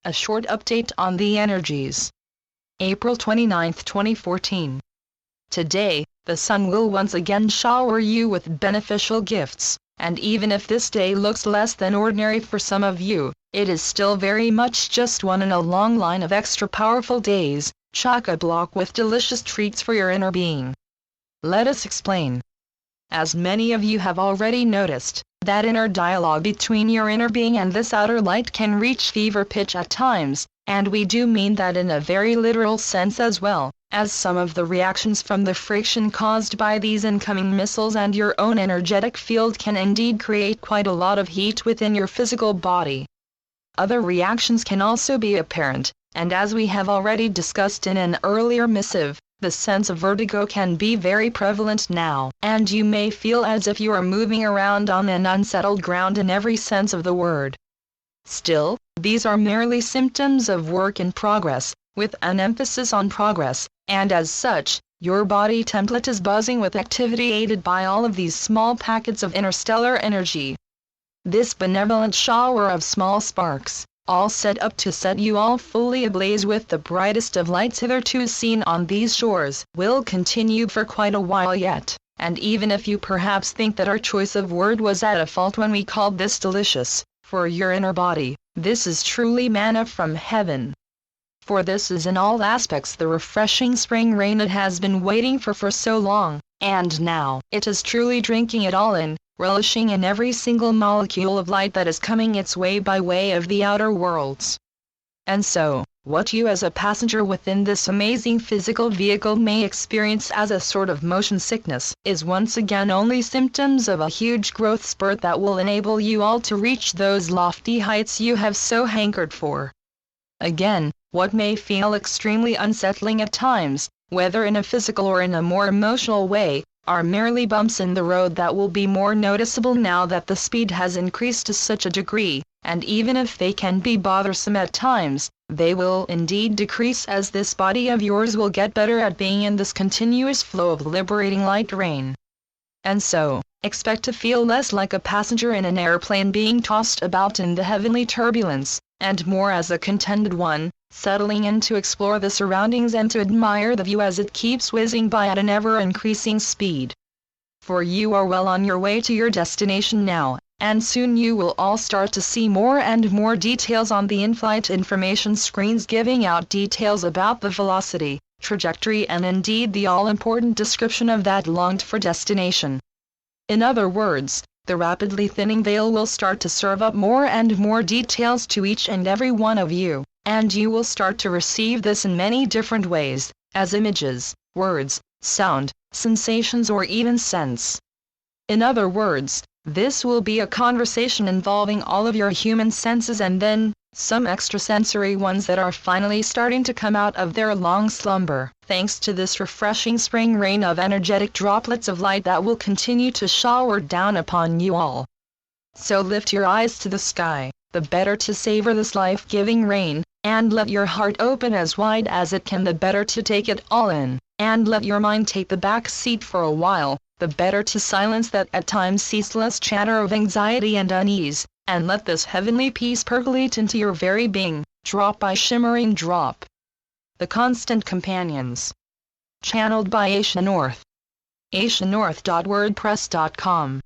A short update on the energies. April 29, 2014. Today, the sun will once again shower you with beneficial gifts, and even if this day looks less than ordinary for some of you, it is still very much just one in a long line of extra powerful days, chock-a-block with delicious treats for your inner being. Let us explain. As many of you have already noticed, that inner dialogue between your inner being and this outer light can reach fever pitch at times, and we do mean that in a very literal sense as well, as some of the reactions from the friction caused by these incoming missiles and your own energetic field can indeed create quite a lot of heat within your physical body. Other reactions can also be apparent, and as we have already discussed in an earlier missive, the sense of vertigo can be very prevalent now, and you may feel as if you are moving around on an unsettled ground in every sense of the word. Still, these are merely symptoms of work in progress, with an emphasis on progress, and as such, your body template is buzzing with activity aided by all of these small packets of interstellar energy. This benevolent shower of small sparks, all set up to set you all fully ablaze with the brightest of lights hitherto seen on these shores, will continue for quite a while yet, and even if you perhaps think that our choice of word was at a fault when we called this delicious, for your inner body, this is truly manna from heaven. For this is in all aspects the refreshing spring rain it has been waiting for so long, and now it is truly drinking it all in, relishing in every single molecule of light that is coming its way by way of the outer worlds. And so, what you as a passenger within this amazing physical vehicle may experience as a sort of motion sickness, is once again only symptoms of a huge growth spurt that will enable you all to reach those lofty heights you have so hankered for. Again, what may feel extremely unsettling at times, whether in a physical or in a more emotional way, are merely bumps in the road that will be more noticeable now that the speed has increased to such a degree, and even if they can be bothersome at times, they will indeed decrease as this body of yours will get better at being in this continuous flow of liberating light rain. And so, expect to feel less like a passenger in an airplane being tossed about in the heavenly turbulence, and more as a contented one, settling in to explore the surroundings and to admire the view as it keeps whizzing by at an ever-increasing speed. For you are well on your way to your destination now, and soon you will all start to see more and more details on the in-flight information screens giving out details about the velocity, trajectory and indeed the all-important description of that longed-for destination. In other words, the rapidly thinning veil will start to serve up more and more details to each and every one of you, and you will start to receive this in many different ways, as images, words, sound, sensations or even scents. In other words, this will be a conversation involving all of your human senses and then, some extrasensory ones that are finally starting to come out of their long slumber, thanks to this refreshing spring rain of energetic droplets of light that will continue to shower down upon you all. So lift your eyes to the sky, the better to savor this life-giving rain, and let your heart open as wide as it can the better to take it all in, and let your mind take the back seat for a while, the better to silence that at times ceaseless chatter of anxiety and unease, and let this heavenly peace percolate into your very being, drop by shimmering drop. The Constant Companions. Channeled by Asia North. asianorth.wordpress.com